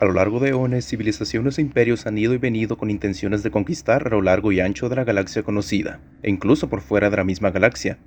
A lo largo de eones, civilizaciones e imperios han ido y venido con intenciones de conquistar a lo largo y ancho de la galaxia conocida, e incluso por fuera de la misma galaxia.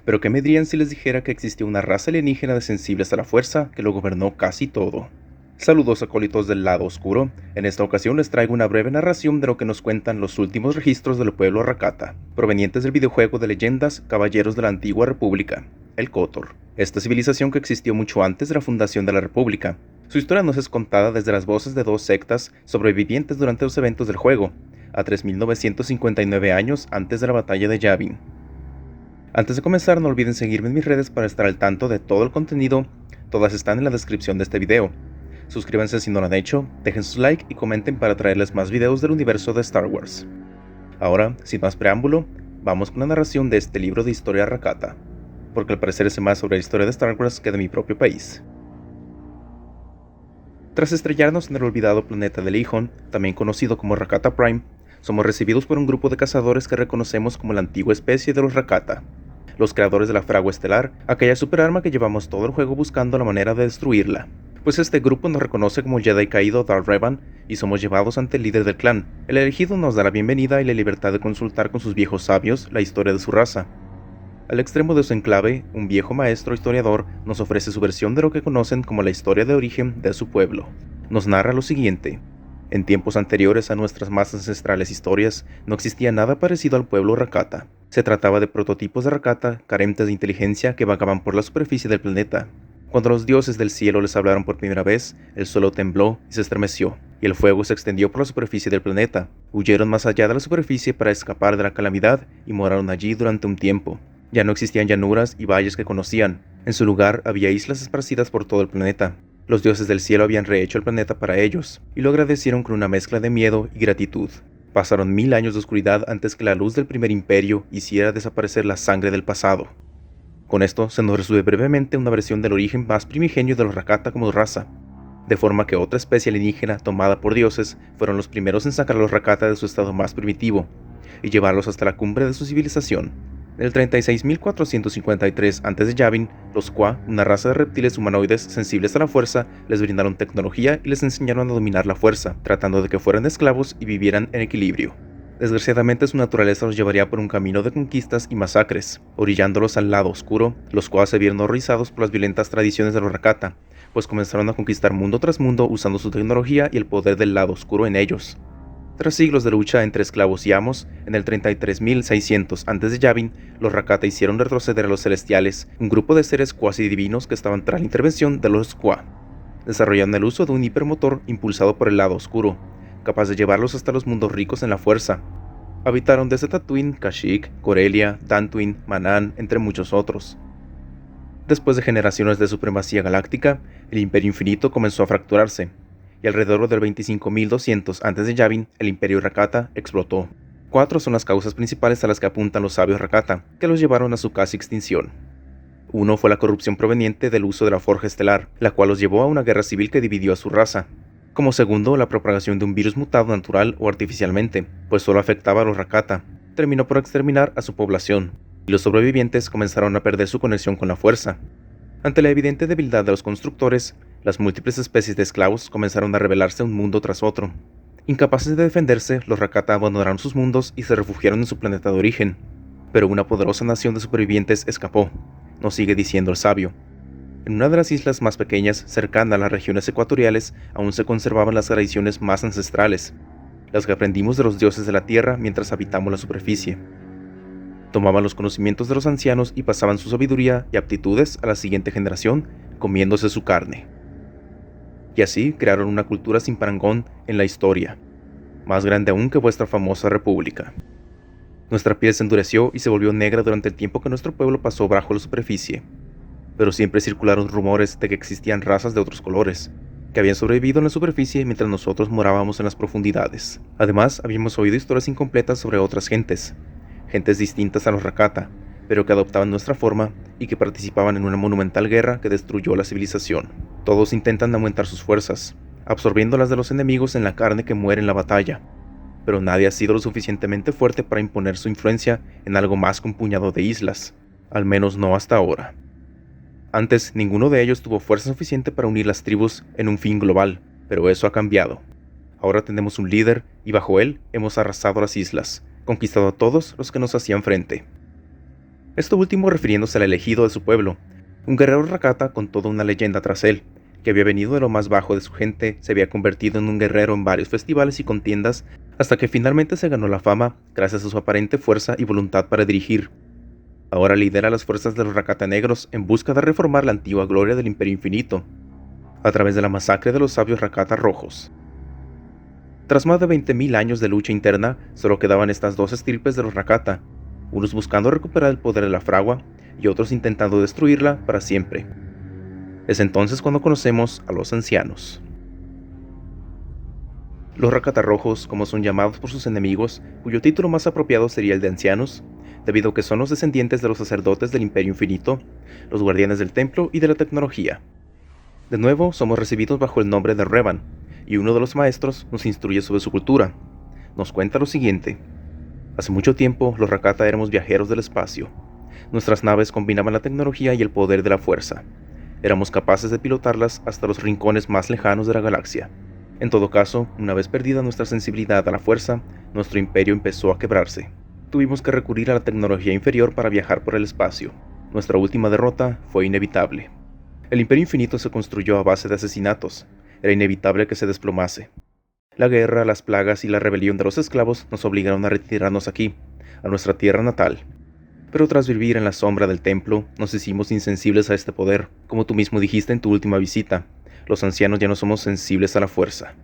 Pero ¿qué me dirían si les dijera que existió una raza alienígena de sensibles a la fuerza que lo gobernó casi todo? Saludos acólitos del lado oscuro, en esta ocasión les traigo una breve narración de lo que nos cuentan los últimos registros del pueblo Rakata, provenientes del videojuego de leyendas Caballeros de la Antigua República, el KOTOR, esta civilización que existió mucho antes de la fundación de la República. Su historia nos es contada desde las voces de dos sectas sobrevivientes durante los eventos del juego, a 3959 años antes de la batalla de Yavin. Antes de comenzar, no olviden seguirme en mis redes para estar al tanto de todo el contenido, todas están en la descripción de este video. Suscríbanse si no lo han hecho, dejen su like y comenten para traerles más videos del universo de Star Wars. Ahora, sin más preámbulo, vamos con la narración de este libro de historia Rakata, porque al parecer sé más sobre la historia de Star Wars que de mi propio país. Tras estrellarnos en el olvidado planeta de Lehon, también conocido como Rakata Prime, somos recibidos por un grupo de cazadores que reconocemos como la antigua especie de los Rakata, los creadores de la fragua estelar, aquella superarma que llevamos todo el juego buscando la manera de destruirla. Pues este grupo nos reconoce como el Jedi caído Darth Revan y somos llevados ante el líder del clan. El elegido nos da la bienvenida y la libertad de consultar con sus viejos sabios la historia de su raza. Al extremo de su enclave, un viejo maestro historiador nos ofrece su versión de lo que conocen como la historia de origen de su pueblo. Nos narra lo siguiente. En tiempos anteriores a nuestras más ancestrales historias, no existía nada parecido al pueblo Rakata. Se trataba de prototipos de Rakata carentes de inteligencia que vagaban por la superficie del planeta. Cuando los dioses del cielo les hablaron por primera vez, el suelo tembló y se estremeció, y el fuego se extendió por la superficie del planeta. Huyeron más allá de la superficie para escapar de la calamidad y moraron allí durante un tiempo. Ya no existían llanuras y valles que conocían. En su lugar había islas esparcidas por todo el planeta. Los dioses del cielo habían rehecho el planeta para ellos, y lo agradecieron con una mezcla de miedo y gratitud. Pasaron 1000 años de oscuridad antes que la luz del primer imperio hiciera desaparecer la sangre del pasado. Con esto se nos resuelve brevemente una versión del origen más primigenio de los Rakata como raza, de forma que otra especie alienígena tomada por dioses fueron los primeros en sacar a los Rakata de su estado más primitivo, y llevarlos hasta la cumbre de su civilización. En el 36.453 antes de Yavin, los Qua, una raza de reptiles humanoides sensibles a la fuerza, les brindaron tecnología y les enseñaron a dominar la fuerza, tratando de que fueran esclavos y vivieran en equilibrio. Desgraciadamente su naturaleza los llevaría por un camino de conquistas y masacres, orillándolos al lado oscuro, los cuales se vieron horrorizados por las violentas tradiciones de los Rakata, pues comenzaron a conquistar mundo tras mundo usando su tecnología y el poder del lado oscuro en ellos. Tras siglos de lucha entre esclavos y amos, en el 33.600 antes de Yavin, los Rakata hicieron retroceder a los celestiales, un grupo de seres cuasi divinos que estaban tras la intervención de los Qua. Desarrollaron el uso de un hipermotor impulsado por el lado oscuro, capaz de llevarlos hasta los mundos ricos en la fuerza. Habitaron desde Tatooine, Kashyyyk, Corellia, Dantooine, Manaan, entre muchos otros. Después de generaciones de supremacía galáctica, el Imperio Infinito comenzó a fracturarse, y alrededor del 25.200 antes de Yavin, el Imperio Rakata explotó. 4 son las causas principales a las que apuntan los sabios Rakata, que los llevaron a su casi extinción. 1 fue la corrupción proveniente del uso de la forja estelar, la cual los llevó a una guerra civil que dividió a su raza. Como segundo, la propagación de un virus mutado natural o artificialmente, pues solo afectaba a los Rakata, terminó por exterminar a su población, y los sobrevivientes comenzaron a perder su conexión con la fuerza. Ante la evidente debilidad de los constructores, las múltiples especies de esclavos comenzaron a rebelarse un mundo tras otro. Incapaces de defenderse, los Rakata abandonaron sus mundos y se refugiaron en su planeta de origen. Pero una poderosa nación de supervivientes escapó, nos sigue diciendo el sabio. En una de las islas más pequeñas, cercana a las regiones ecuatoriales, aún se conservaban las tradiciones más ancestrales, las que aprendimos de los dioses de la tierra mientras habitamos la superficie. Tomaban los conocimientos de los ancianos y pasaban su sabiduría y aptitudes a la siguiente generación, comiéndose su carne. Y así crearon una cultura sin parangón en la historia, más grande aún que vuestra famosa república. Nuestra piel se endureció y se volvió negra durante el tiempo que nuestro pueblo pasó bajo la superficie, pero siempre circularon rumores de que existían razas de otros colores, que habían sobrevivido en la superficie mientras nosotros morábamos en las profundidades. Además, habíamos oído historias incompletas sobre otras gentes distintas a los Rakata, pero que adoptaban nuestra forma y que participaban en una monumental guerra que destruyó la civilización. Todos intentan aumentar sus fuerzas, absorbiendo las de los enemigos en la carne que muere en la batalla, pero nadie ha sido lo suficientemente fuerte para imponer su influencia en algo más que un puñado de islas, al menos no hasta ahora. Antes, ninguno de ellos tuvo fuerza suficiente para unir las tribus en un fin global, pero eso ha cambiado. Ahora tenemos un líder y bajo él hemos arrasado las islas, conquistado a todos los que nos hacían frente. Esto último refiriéndose al elegido de su pueblo, un guerrero Rakata con toda una leyenda tras él, que había venido de lo más bajo de su gente, se había convertido en un guerrero en varios festivales y contiendas, hasta que finalmente se ganó la fama gracias a su aparente fuerza y voluntad para dirigir. Ahora lidera las fuerzas de los Rakata Negros en busca de reformar la antigua gloria del Imperio Infinito, a través de la masacre de los sabios Rakata Rojos. Tras más de 20.000 años de lucha interna, solo quedaban estas dos estirpes de los Rakata, unos buscando recuperar el poder de la fragua y otros intentando destruirla para siempre. Es entonces cuando conocemos a los ancianos. Los Rakata Rojos, como son llamados por sus enemigos, cuyo título más apropiado sería el de ancianos, debido a que son los descendientes de los sacerdotes del Imperio Infinito, los guardianes del templo y de la tecnología. De nuevo, somos recibidos bajo el nombre de Revan, y uno de los maestros nos instruye sobre su cultura. Nos cuenta lo siguiente. Hace mucho tiempo, los Rakata éramos viajeros del espacio. Nuestras naves combinaban la tecnología y el poder de la fuerza. Éramos capaces de pilotarlas hasta los rincones más lejanos de la galaxia. En todo caso, una vez perdida nuestra sensibilidad a la fuerza, nuestro imperio empezó a quebrarse. Tuvimos que recurrir a la tecnología inferior para viajar por el espacio. Nuestra última derrota fue inevitable. El Imperio Infinito se construyó a base de asesinatos. Era inevitable que se desplomase. La guerra, las plagas y la rebelión de los esclavos nos obligaron a retirarnos aquí, a nuestra tierra natal. Pero tras vivir en la sombra del templo, nos hicimos insensibles a este poder, como tú mismo dijiste en tu última visita. Los ancianos ya no somos sensibles a la fuerza.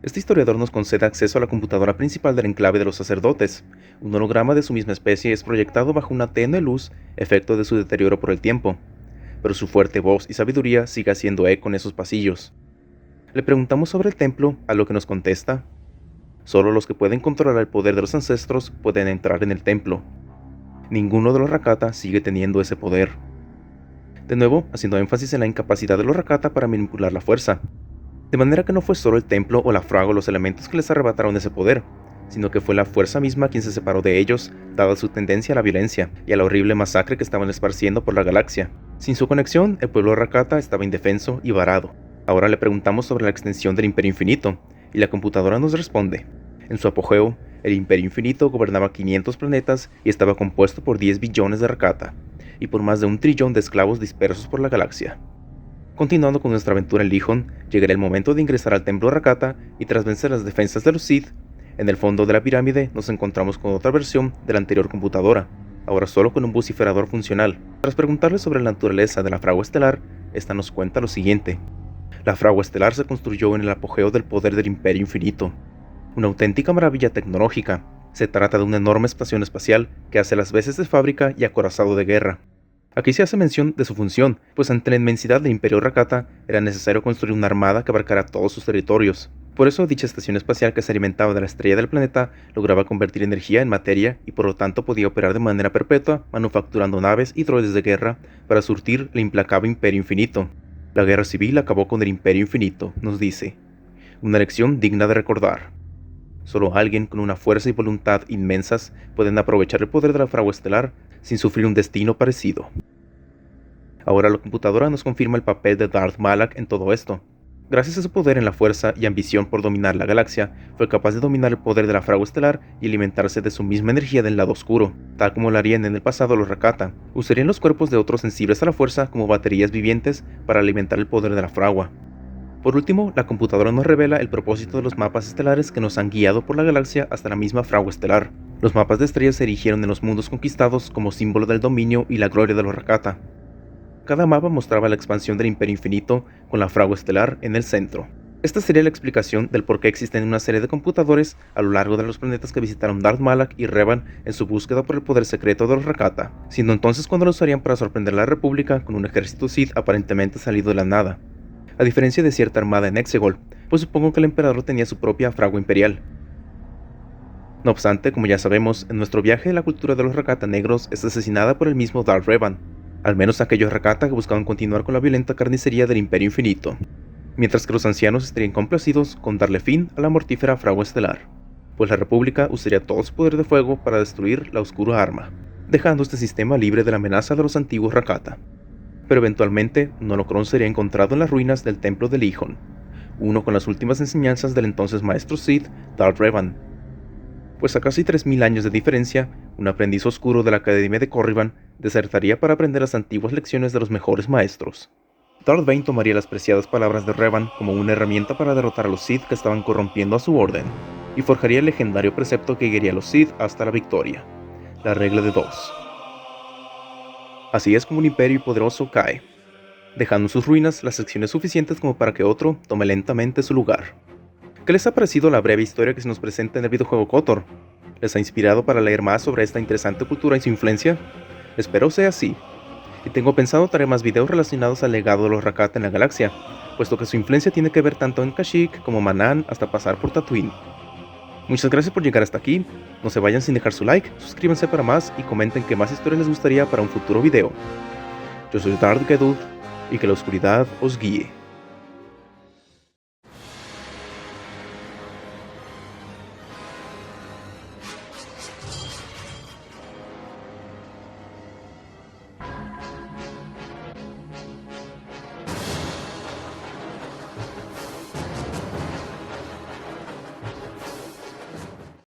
Este historiador nos concede acceso a la computadora principal del enclave de los sacerdotes. Un holograma de su misma especie es proyectado bajo una tenue luz, efecto de su deterioro por el tiempo. Pero su fuerte voz y sabiduría sigue haciendo eco en esos pasillos. Le preguntamos sobre el templo, a lo que nos contesta: solo los que pueden controlar el poder de los ancestros pueden entrar en el templo. Ninguno de los Rakata sigue teniendo ese poder. De nuevo, haciendo énfasis en la incapacidad de los Rakata para manipular la fuerza. De manera que no fue solo el templo o la fragua los elementos que les arrebataron ese poder, sino que fue la fuerza misma quien se separó de ellos, dada su tendencia a la violencia y a la horrible masacre que estaban esparciendo por la galaxia. Sin su conexión, el pueblo Rakata estaba indefenso y varado. Ahora le preguntamos sobre la extensión del Imperio Infinito, y la computadora nos responde. En su apogeo, el Imperio Infinito gobernaba 500 planetas y estaba compuesto por 10 billones de Rakata, y por más de 1 trillón de esclavos dispersos por la galaxia. Continuando con nuestra aventura en Lihon, llegará el momento de ingresar al templo Rakata y tras vencer las defensas de los Sith, en el fondo de la pirámide nos encontramos con otra versión de la anterior computadora, ahora solo con un vociferador funcional. Tras preguntarle sobre la naturaleza de la fragua estelar, esta nos cuenta lo siguiente. La fragua estelar se construyó en el apogeo del poder del Imperio Infinito. Una auténtica maravilla tecnológica. Se trata de una enorme estación espacial que hace las veces de fábrica y acorazado de guerra. Aquí se hace mención de su función, pues ante la inmensidad del Imperio Rakata era necesario construir una armada que abarcara todos sus territorios. Por eso dicha estación espacial que se alimentaba de la estrella del planeta lograba convertir energía en materia y por lo tanto podía operar de manera perpetua, manufacturando naves y droides de guerra para surtir el implacable Imperio Infinito. La guerra civil acabó con el Imperio Infinito, nos dice. Una lección digna de recordar. Solo alguien con una fuerza y voluntad inmensas pueden aprovechar el poder de la fragua estelar sin sufrir un destino parecido. Ahora la computadora nos confirma el papel de Darth Malak en todo esto. Gracias a su poder en la fuerza y ambición por dominar la galaxia, fue capaz de dominar el poder de la fragua estelar y alimentarse de su misma energía del lado oscuro, tal como lo harían en el pasado los Rakata. Usarían los cuerpos de otros sensibles a la fuerza como baterías vivientes para alimentar el poder de la fragua. Por último, la computadora nos revela el propósito de los mapas estelares que nos han guiado por la galaxia hasta la misma fragua estelar. Los mapas de estrellas se erigieron en los mundos conquistados como símbolo del dominio y la gloria de los Rakata. Cada mapa mostraba la expansión del Imperio Infinito con la fragua estelar en el centro. Esta sería la explicación del por qué existen una serie de computadores a lo largo de los planetas que visitaron Darth Malak y Revan en su búsqueda por el poder secreto de los Rakata, siendo entonces cuando lo usarían para sorprender a la República con un ejército Sith aparentemente salido de la nada. A diferencia de cierta armada en Exegol, pues supongo que el emperador tenía su propia fragua imperial. No obstante, como ya sabemos, en nuestro viaje la cultura de los Rakata negros es asesinada por el mismo Darth Revan, al menos aquellos Rakata que buscaban continuar con la violenta carnicería del Imperio Infinito, mientras que los ancianos estarían complacidos con darle fin a la mortífera fragua estelar, pues la República usaría todo su poder de fuego para destruir la oscura arma, dejando este sistema libre de la amenaza de los antiguos Rakata. Pero eventualmente, un holocrón sería encontrado en las ruinas del templo de Lihon, uno con las últimas enseñanzas del entonces maestro Sith, Darth Revan. Pues a casi 3000 años de diferencia, un aprendiz oscuro de la Academia de Corriban desertaría para aprender las antiguas lecciones de los mejores maestros. Darth Bane tomaría las preciadas palabras de Revan como una herramienta para derrotar a los Sith que estaban corrompiendo a su orden, y forjaría el legendario precepto que guiaría a los Sith hasta la victoria, la regla de 2. Así es como un imperio poderoso cae, dejando en sus ruinas las secciones suficientes como para que otro tome lentamente su lugar. ¿Qué les ha parecido la breve historia que se nos presenta en el videojuego KOTOR? ¿Les ha inspirado para leer más sobre esta interesante cultura y su influencia? Espero sea así. Y tengo pensado traer más videos relacionados al legado de los Rakata en la galaxia, puesto que su influencia tiene que ver tanto en Kashyyyk como Manaan hasta pasar por Tatooine. Muchas gracias por llegar hasta aquí, no se vayan sin dejar su like, suscríbanse para más y comenten qué más historias les gustaría para un futuro video. Yo soy Darth Geduth y que la oscuridad os guíe.